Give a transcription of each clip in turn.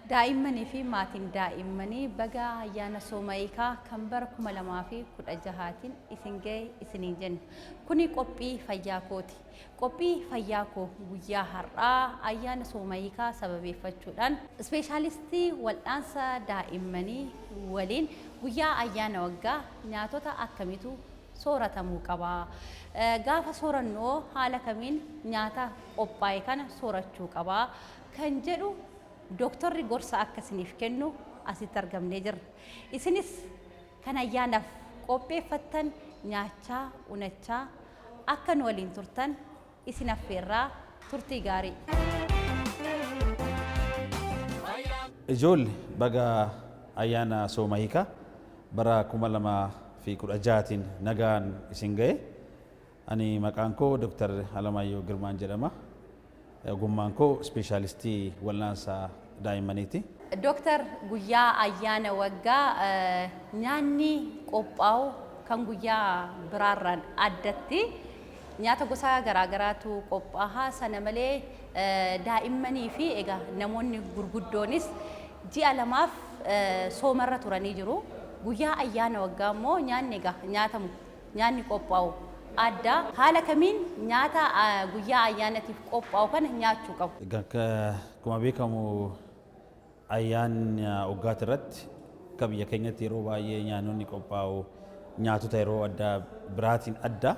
Daa'imman fi maatiin daa'immanii baga ayyaana soomayikaa kan bara 2016tiin isin ga'e isiniin jenna. Kuni qophii fayyaa kooti. Qophii fayyaa koo guyyaa har'aa ayyaana soomayikaa sababeeffachuudhaan ispeeshaalistii wal'aansa daa'immanii waliin guyyaa ayyaana waggaa nyaatota akkamiitu sooratamuu qaba. Gaafa soorannoo haala kamiin nyaata qophaa'e kana soorachuu qaba kan jedhu Doktorri gorsa akkasiniif kennu asitti argamnee jirra. Isinis kan ayyaanaaf qopheeffattan nyaachaa unachaa akka nu waliin turtan isin affeerraa turtii gaarii. Ijoolli baga ayyaana soomayikaa bara 2016tiin nagaan isin ga'e. Ani maqaan koo Dr. Alamayyoo Girmaan jedhama. Ogummaan koo ispeeshaalistii wal'aansa daa'immaniiti. Doktor, guyyaa ayyaana waggaa nyaanni qophaa'u kan guyyaa biraarraan addatti nyaata gosa garaagaraatu qophaa'a. Sana malee daa'immanii fi egaa namoonni gurguddoonis ji'a lamaaf soomarra turanii jiru. Guyyaa ayyaana waggaa immoo nyaanni egaa nyaatamu nyaanni qophaa'u adda. Haala kamiin nyaata guyyaa ayyaanatiif qophaa'u kana nyaachuu qabu? Akkuma beekamu ayyaanni waggaati irratti akka biyya keenyatti yeroo baay'ee nyaanonni qophaa'u nyaatota yeroo adda biraatiin adda.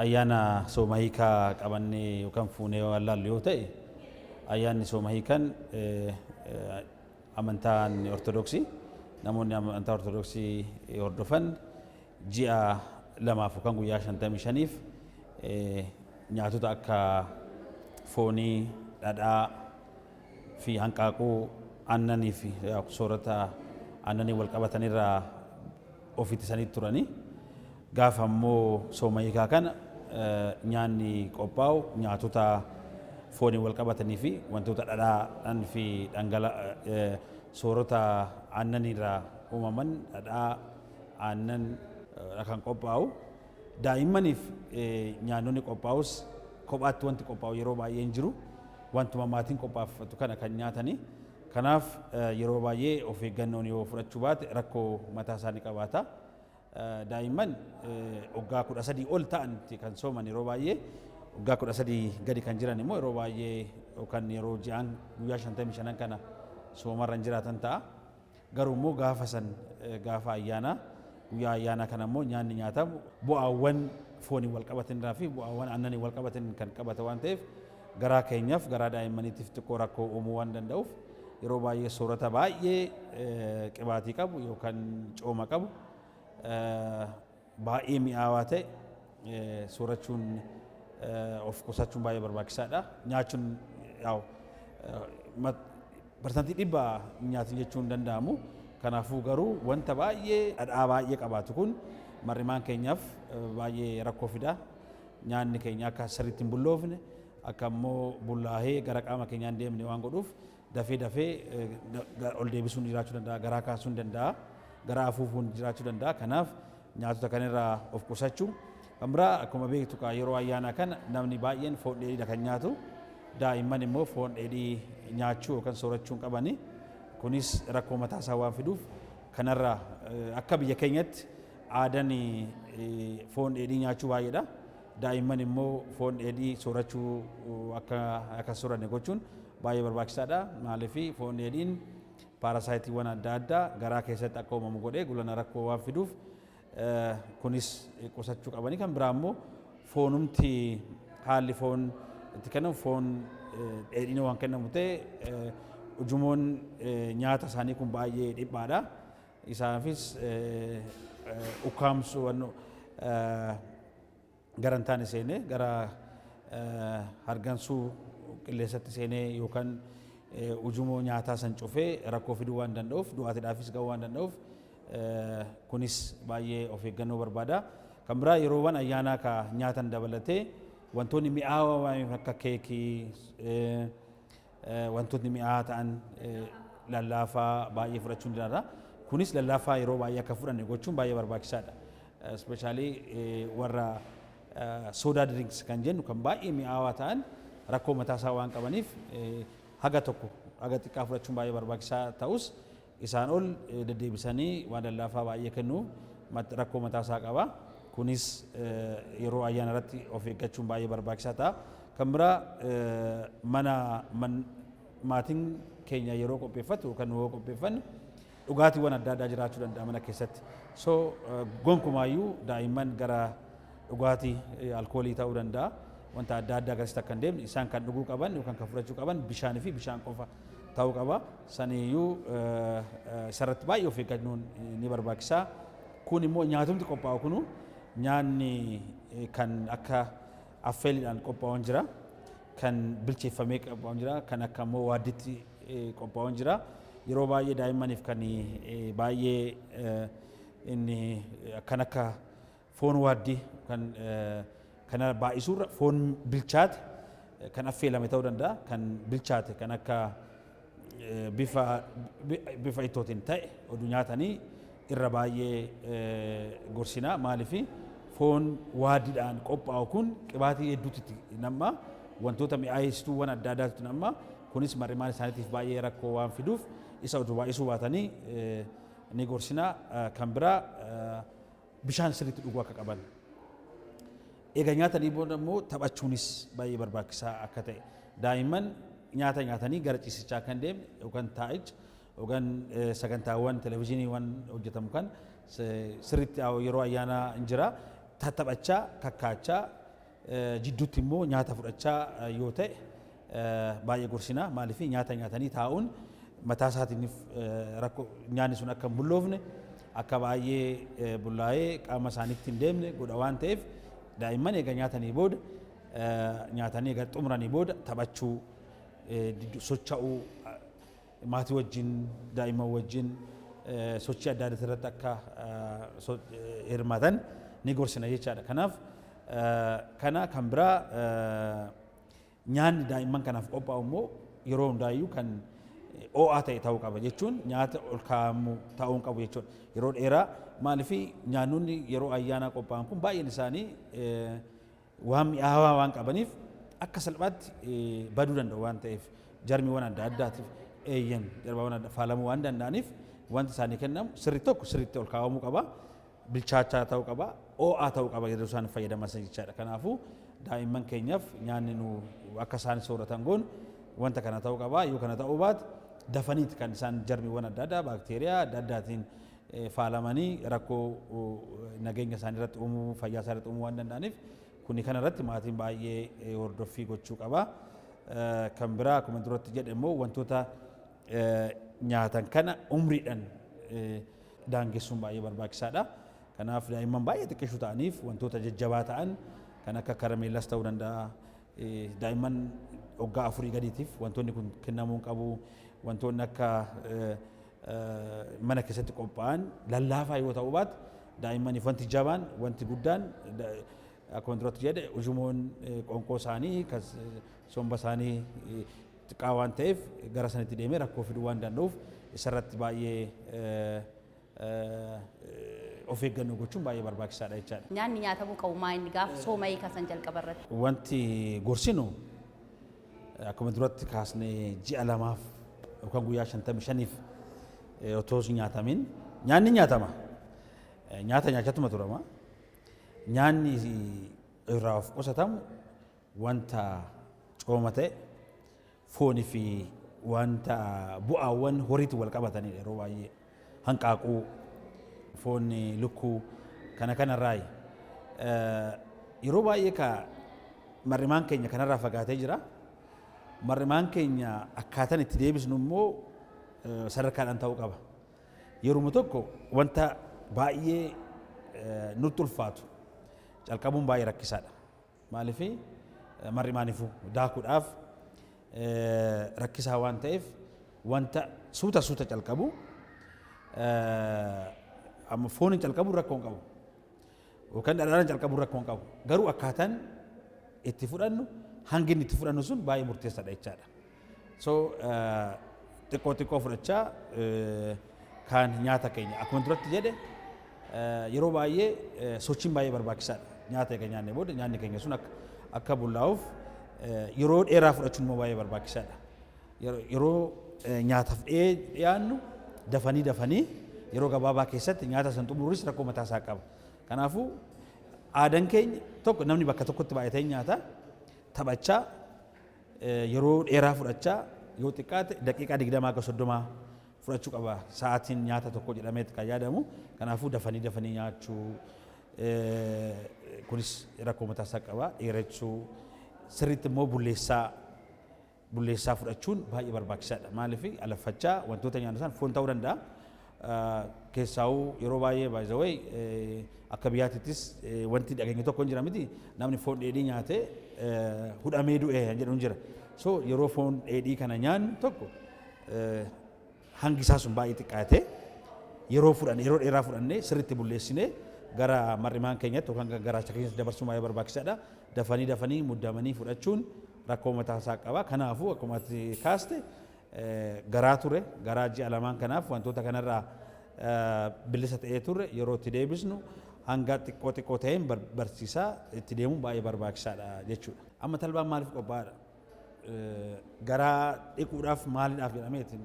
Ayyaana soomayikaa qabannee yookaan fuunee wallaallu yoo ta'e ayyaanni soomayikaan amantaan ortodoksii namoonni amantaa ortodoksii hordofan ji'a lamaaf yookaan guyyaa 55f nyaatota akka foonii, dhadhaa fi hanqaaquu aannanii fi soorata aannanii wal qabatanirraa of ittisanii turanii. Gaafa immoo soomayikaa kana nyaanni qophaa'u nyaatota foonii wal qabatanii fi wantoota dhadhaadhaan fi soorata aannaniirraa uumaman dhadhaa aannan kan qophaa'u. Daa'immaniif nyaanonni qophaa'us kophaatti wanti qophaa'u yeroo baay'ee hin jiru. Wantuma maatiin qophaafatu kana kan nyaatanii. Kanaaf yeroo baay'ee of eeggannoon yoo fudhachuu baate rakkoo mataa isaanii qabaata. Daa'imman waggaa 13 ol ta'an kan sooman yeroo baay'ee waggaa 13 gadi kan jiran immoo yeroo baay'ee yookaan yeroo ji'aan guyyaa 55 kana soomarra hin jiraatan ta'a. Garuu immoo gaafa ayyaanaa guyyaa ayyaanaa kana immoo nyaanni nyaatamu bu'aawwan foonii wal qabatanirraa fi bu'aawwan aannanii wal qabatan kan qabata waan ta'eef garaa keenyaaf garaa daa'immaniitiif xiqqoo rakkoo uumuu waan danda'uuf yeroo baay'ee soorata baay'ee qibaatii qabu yookaan cooma qabu baay'ee mi'aawaa ta'e soorachuun of qusachuun baay'ee barbaachisaadha. Nyaachuun parsantii 100 nyaatin jechuun danda'amu. Kanaafuu garuu wanta baay'ee dhadhaa baay'ee qabaatu kun mar'imaan keenyaaf baay'ee rakkoo fida. Nyaanni keenya akka sirriitti hin bulloofne akka immoo bullaahee gara qaama keenyaan deemne waan godhuuf dafee ol deebisuun jiraachuu danda'a, garaa kaasuun danda'a, garaa afuufuun jiraachuu danda'a. Kanaaf nyaatota kanarraa of qusachuu. Kan biraa akkuma beektu yeroo ayyaanaa kana namni baay'een foon dheedhiidha kan nyaatu. Daa'imman immoo foon dheedhii nyaachuu yookaan soorachuun qabani. Kunis rakkoo mataa isaa waan fiduuf kanarraa akka biyya keenyatti aadaan foon dheedhii nyaachuu baay'eedha. Daa'imman immoo foon dheedhii soorachuu akka sooranne gochuun baay'ee barbaachisaadha. Maaliif foon dheedhiin paarasaayitiiwwan adda addaa garaa keessatti akka uumamu godhee gulana rakkoo waan fiduuf kunis qusachuu qabanii. Kan biraa immoo foonumti haalli foon itti kennamu foon dheedhiin waan kennamu ta'e ujumoon nyaata isaanii kun baay'ee dhiphaadha. Isaafis ukkaamsuu garantaan seenee gara hargansuu qilleensatti seenee yookaan ujumoo nyaataa san cufee rakkoo fiduu waan danda'uuf du'aatiidhaafis ga'uu waan danda'uuf kunis baay'ee of eeggannoo barbaada. Kan biraa yeroowwan ayyaanaa ka nyaatan dabalatee wantoonni mi'aawaa akka keekii wantoonni mi'aawaa ta'an lallaafaa baay'ee fudhachuun jiraata. Kunis lallaafaa yeroo baay'ee akka fudhanne gochuun baay'ee barbaachisaadha. Especially warra soda drinks kan jennu kan baay'ee mi'aawaa ta'an rakkoo mataa isaa waan qabaniif haga tokko aga xiqqaa fudhachuun baay'ee barbaachisaa ta'us isaan ol deddeebisanii waan lallaafaa baay'ee kennu rakkoo mataasaa qaba. Kunis yeroo ayyaana irratti of eeggachuun baay'ee barbaachisaa ta'a. Kan biraa maatiin keenya yeroo qopheeffatu yookaan yoo qopheeffannu dhugaatiiwwan adda addaa jiraachuu danda'a mana keessatti. So gonkumaayyuu daa'imman gara dhugaatii alkoolii ta'uu danda'a. Wanta adda addaa agarsiisa akka hin deemne isaan kan dhuguu qaban yookaan kan fudhachuu qaban bishaanii fi bishaan qofa ta'uu qaba. Saniyyuu isarratti baay'ee of eeggannoon ni barbaachisa. Kun immoo nyaatumti qophaa'u kunu nyaanni kan akka affeeliidhaan qophaa'u jira, kan bilcheeffamee qophaa'u jira, kan akka immoo waadditti qophaa'u jira. Yeroo baay'ee daa'immaniif kan baay'ee inni kan akka foon waaddii kana baay'isuurra foon bilchaate kan affeelame ta'uu danda'a, kan bilchaate kan akka bifa ittootiin ta'e oduu nyaatanii irra baay'ee gorsinaa. Maaliif foon waaddiidhaan qophaa'u kun qibaatii hedduutti namma, wantoota mi'aayeessituuwwan adda addaatti namma. Kunis mar'imaan isaaniitiif baay'ee rakkoo waan fiduuf isa oduu baay'isuu baatanii ni gorsinaa. Kan biraa bishaan sirriitti dhuguu akka qaban. Egaa nyaatanii booda immoo taphachuunis baay'ee barbaachisaa akka ta'e. Daa'imman nyaata nyaatanii gara ciisichaa kan deemne yookaan taa'icha yookaan sagantaawwan televezyiiniiwwan hojjetamu kan sirriitti yeroo ayyaanaa hin jira taphachaa kakkaachaa jidduutti immoo nyaata fudhachaa yoo ta'e baay'ee gorsinaa. Maaliif nyaata nyaatanii taa'uun mataa isaatiif rakkoo nyaanni sun akka hin bulloofne akka baay'ee bullaa'ee qaama isaaniitti hin deemne godha waan ta'eef daa'imman egaa nyaatanii booda nyaatanii egaa xumuranii booda taphachuu socho'uu maatii wajjin daa'imman wajjin sochii adda addaa irratti akka hirmaatan ni gorsina jechaadha. Kanaaf kana kan biraa nyaanni daa'imman kanaaf qophaa'u immoo yeroo hundaayyuu kan ho'aa ta'e ta'uu qaba jechuun nyaata ol kaa'amu ta'uu qabu jechuudha. Yeroo dheeraa maaliif nyaannonni yeroo ayyaanaa qophaa'an kun baay'een isaanii waan mi'aawaa waan qabaniif akka salphaatti baduu danda'u waan ta'eef jarmiiwwan adda addaatiif jarmiiwwan adda faalamuu waan danda'aniif wanti isaanii kennamu sirriitti ol kaa'amuu qaba, bilchaachaa ta'uu qaba, ho'aa ta'uu qaba yeroo isaan fayyadaman jechaadha. Kanaafuu daa'imman keenyaaf nyaanni nu akka isaan sooratan goonu wanta kana ta'uu qaba. Yoo kana ta'uu baate dafaniiti kan isaan jarmiiwwan adda addaa baakteeriyaa adda addaatiin faalamanii rakkoo nageenya isaanii irratti uumuu fayyaa isaanii irratti uumuu waan danda'aniif kuni kana irratti maatiin baay'ee hordoffii gochuu qaba. Kan biraa akkuma duratti jedhe immoo wantoota nyaatan kana umriidhaan daangessuun baay'ee barbaachisaadha. Kanaaf daa'imman baay'ee xiqqeessu ta'aniif wantoota jajjabaa ta'an kan akka karameellas ta'uu danda'a. Daa'imman waggaa 4 gadiitiif wantoonni kun kennamuu qabu. Wantoonni akka mana keessatti qophaa'an lallaafaa yoo ta'uu baate daa'immaniif wanti jabaan wanti guddaan akkuma duratti jedhe ujumoon qonqoo isaanii somba isaanii xiqqaa waan ta'eef gara sanitti deemee rakkoo fiduu waan danda'uuf isarratti baay'ee of eeggannoo gochuun baay'ee barbaachisaadha jechaadha. Nyaanni nyaatamuu qabu maa inni gaafa sooma hiikasan jalqaba irratti? Wanti gorsinu akkuma duratti kaasnee ji'a 2 yookaan guyyaa 55f otoo hin nyaatamin nyaanni nyaatama. Nyaata nyaachatuma turama. Nyaanni irraa of qusatamu wanta cooma ta'e foonii fi wanta bu'aawwan horiitti wal qabatanidha. Yeroo baay'ee hanqaaquu foonni lukkuu kanarraa yeroo baay'ee ka mar'imaan keenya kanarraa fagaatee jira. Mar'imaan keenya akkaataan itti deebisnu immoo sadarkaadhaan ta'uu qaba. Yeroo tokko wanta baay'ee nutti ulfaatu calqabuun baay'ee rakkisaadha. Maaliif mar'imaaniifuu daakuudhaaf rakkisaa waan ta'eef wanta suuta calqabu amma fooniin calqabu rakkoo hin qabu yookaan dhadhaan calqabu rakkoo hin qabu. Garuu akkaataan itti fudhannu hangi itti fudhannu sun baay'ee murteessaadha jechaadha. So xiqqoo fudhachaa kan nyaata keenya akkuma duratti jedhe yeroo baay'ee sochiin baay'ee barbaachisaadha. Nyaata eega nyaannee booda nyaanni keenya sun akka bullaa'uuf yeroo dheeraa fudhachuun immoo baay'ee barbaachisaadha. Yeroo nyaataaf dhiyaannu dafanii yeroo gabaabaa keessatti nyaata san xumuruunis rakkoo mataa isaa qaba. Kanaafuu aadaan keenya tokko namni bakka tokkotti baay'atee nyaata taphachaa yeroo dheeraa fudhachaa yoo xiqqaate daqiiqaa 20 akka 30 fudhachuu qaba sa'aatiin nyaata tokko jedhameet kan yaadamu. Kanaafuu dafanii nyaachuu kunis rakkoo mataa isaa qaba. Dheerachuu sirriitti immoo bulleessaa fudhachuun baay'ee barbaachisaadha. Maaliif alaffachaa wantoota nyaannu san foon ta'uu danda'a. Keessaa'uu yeroo baay'ee baay'ee akka biyyaatittis wanti dhageenye tokko hin jira miti namni foon dheedhii nyaatee hudhamee du'e jedhu jira. So yeroo foon dheedhii kana nyaannu tokko hangi isaa sun baay'ee xiqqaatee yeroo dheeraa fudhannee sirriitti bulleessinee gara mar'imaan keenyatti yookaan garaacha keenyatti dabarsuun baay'ee barbaachisaadha. Dafanii muddamanii fudhachuun rakkoo mataa isaa qaba. Kanaafuu akkuma kaaste garaa ture garaa ji'a lamaan kanaaf wantoota kanarraa bilisa ta'ee ture yeroo itti deebisnu hanga xiqqoo ta'een barsiisaa itti deemuun baay'ee barbaachisaadha jechuudha. Amma talbaan maaliif qophaa'aadha? Garaa dhiquudhaaf maaliidhaaf jedhameeti.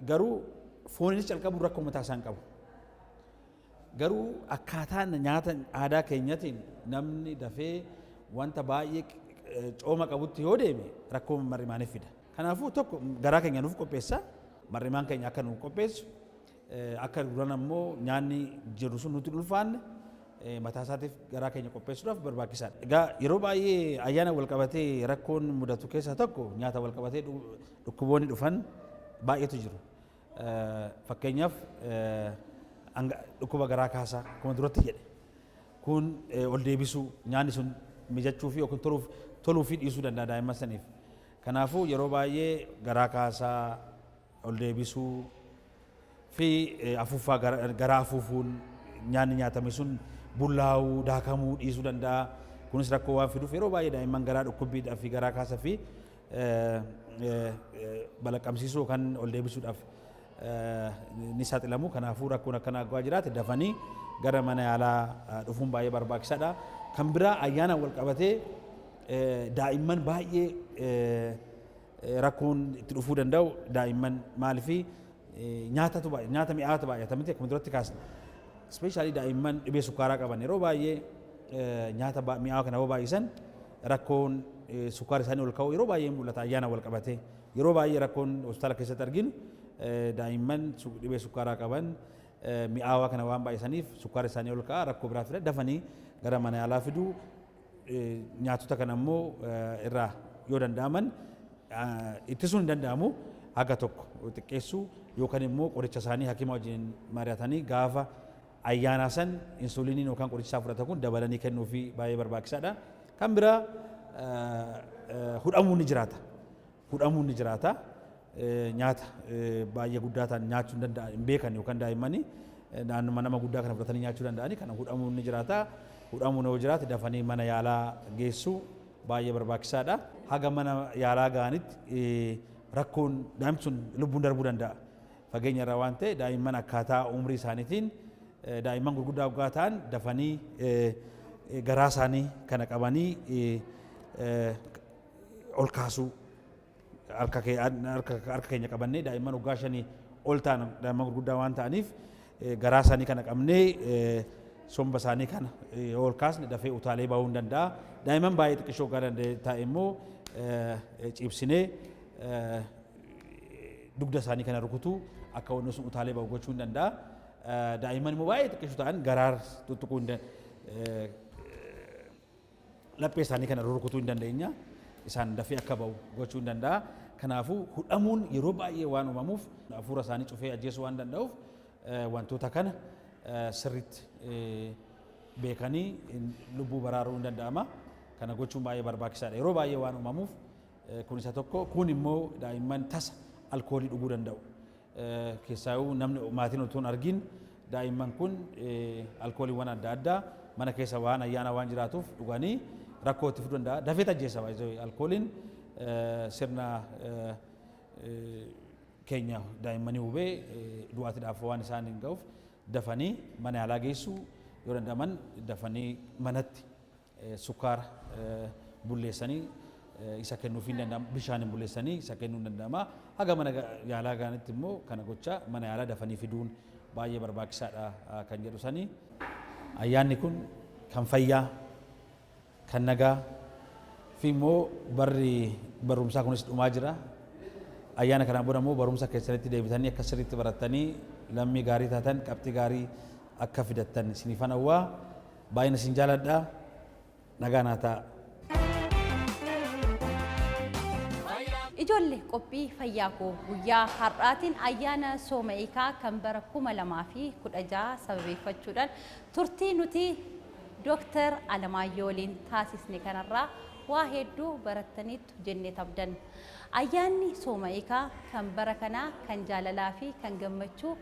Garuu fooninis calqabuun rakkoo mataa isaan qabu. Garuu akkaataan nyaata aadaa keenyatiin namni dafee wanta baay'ee cooma qabutti yoo deeme rakkoo mar'imaaniif fida. Kanaafuu tokko garaa keenya nuuf qopheessa mar'imaan keenya akka nuuf qopheessu akka duran ammoo nyaanni jiru sun nuti ulfaanne mataa isaatiif garaa keenya qopheessuudhaaf barbaachisaadha. Egaa yeroo baay'ee ayyaana wal qabatee rakkoon mudatu keessaa tokko nyaata wal qabatee dhukkuboonni dhufan baay'eetu jiru. Fakkeenyaaf dhukkuba garaa kaasaa akkuma duratti jedhe kun ol deebisuu nyaanni sun mijachuu fi yookiin toluu fi dhiisuu danda'a daa'imman saniif. Kanaafuu yeroo baay'ee garaa kaasaa ol deebisuu fi afuuffaa garaa afuufuun nyaanni nyaatame sun bullaa'uu daakamuu dhiisuu danda'a. Kunis rakkoo waan fiduuf yeroo baay'ee daa'imman garaa dhukkubbiidhaaf fi garaa kaasaa fi balaqqamsiisuu yookaan ol deebisuudhaaf ni saaxilamu. Kanaafuu rakkoon akkanaa yoo jiraate dafanii gara mana yaalaa dhufuun baay'ee barbaachisaadha. Kan biraa ayyaana wal qabatee daa'imman baay'ee rakkoon itti dhufuu danda'u daa'imman maaliifi nyaata mi'aawatu baay'ata miti akkuma duratti kaasne. Ispeeshaalii daa'imman dhibee sukkaaraa qaban yeroo baay'ee nyaata mi'aawaa kana yoo baay'isan rakkoon sukkaara isaanii ol ka'u yeroo baay'ee mul'ata ayyaana wal qabatee. Yeroo baay'ee rakkoon hospitaala keessatti arginu daa'imman dhibee sukkaaraa qaban mi'aawaa kana waan baay'isaniif sukkaara isaanii ol ka'a rakkoo biraa fida dafanii gara mana yaalaa fiduu. Nyaatota kana immoo irraa yoo danda'aman ittisuun hin danda'amu haga tokko xiqqeessuu yookaan immoo qoricha isaanii hakima wajjin mari'atanii gaafa ayyaanaa san insuliiniin yookaan qoricha fudhatan kun dabalanii kennuu fi baay'ee barbaachisaadha. Kan biraa hudhamuun ni jiraata. Nyaata baay'ee guddaa ta'an nyaachuu hin beekan yookaan daa'immanii naannuma nama guddaa kana fudhatanii nyaachuu danda'anii kana hudhamuun ni jiraata. Hudhamuun yoo jiraate dafanii mana yaalaa geessuu baay'ee barbaachisaadha. Haga mana yaalaa ga'anitti rakkoon daa'imni sun lubbuun darbuu danda'a. Fageenya irraa waan ta'e daa'imman akkaataa umrii isaaniitiin daa'imman gurguddaa waggaa ta'an dafanii garaa isaanii kana qabanii ol kaasuu harka keenya qabannee daa'imman waggaa 5 ol ta'an daa'imman gurguddaa waan ta'aniif garaa isaanii kana qabnee somba isaanii kana ol kaasne dafee utaalee bahuu hin danda'a. Daa'imman baay'ee xiqqishoo waggaa danda'e ta'e immoo ciibsinee dugda isaanii kana rukutuu akka wanni sun utaalee bahu gochuu hin danda'a. Daa'imman immoo baay'ee xiqqishoo ta'an garaa tuttuquu laphee isaanii kana rukutuu hin dandeenya. Isaan dafee akka bahu gochuu hin danda'a. Kanaafuu hudhamuun yeroo baay'ee waan uumamuuf hafuura isaanii cufee ajjeesuu waan danda'uuf wantoota kana sirriitti beekanii lubbuu baraaruu hin danda'ama. Kana gochuun baay'ee barbaachisaadha. Yeroo baay'ee waan uumamuuf kun isa tokko. Kun immoo daa'imman tasa alkoolii dhuguu danda'u. Keessaayuu namni maatiin otoo hin argin daa'imman kun alkooliiwwan adda addaa mana keessa waan ayyaana waan jiraatuuf dhuganii rakkoo itti fiduu danda'a. Dafee ajjeessa alkooliin sirna keenya daa'immanii hubee du'aatiidhaaf waan isaan hin ga'uuf dafanii mana yaalaa geessuu yoo danda'aman dafanii manatti sukkaara bulleessanii isa kennuuf hin danda'amu bishaan hin bulleessanii isa kennuu hin danda'ama haga mana yaalaa gaanitti immoo kana gocha mana yaalaa dafanii fiduun baay'ee barbaachisaadha kan jedhu sanii ayyaanni kun kan fayyaa kan nagaa fi immoo barri barumsaa kunis dhumaa jira ayyaana kanaan booda immoo barumsa keessanitti deebitanii akka sirriitti barattanii lammii gaarii taatan qabxii gaarii akka fidattan isiniifan hawwaa baay'ina isin jaaladha nagaa naa ta'a. Ijoollee qophii fayyaa koo guyyaa har'aatiin ayyaana sooma hiikaa kan bara 2016 sababeeffachuudhaan turtii nuti Dooktar Alamaayyoo waliin taasisne kanarraa waa hedduu barattaniittu jennee abdan. Ayyaanni sooma hiikaa kan bara kanaa kan jaalalaa fi kan gammachuu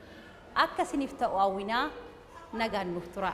akka isiniif ta'u hawwinaa nagaan nuuf tura.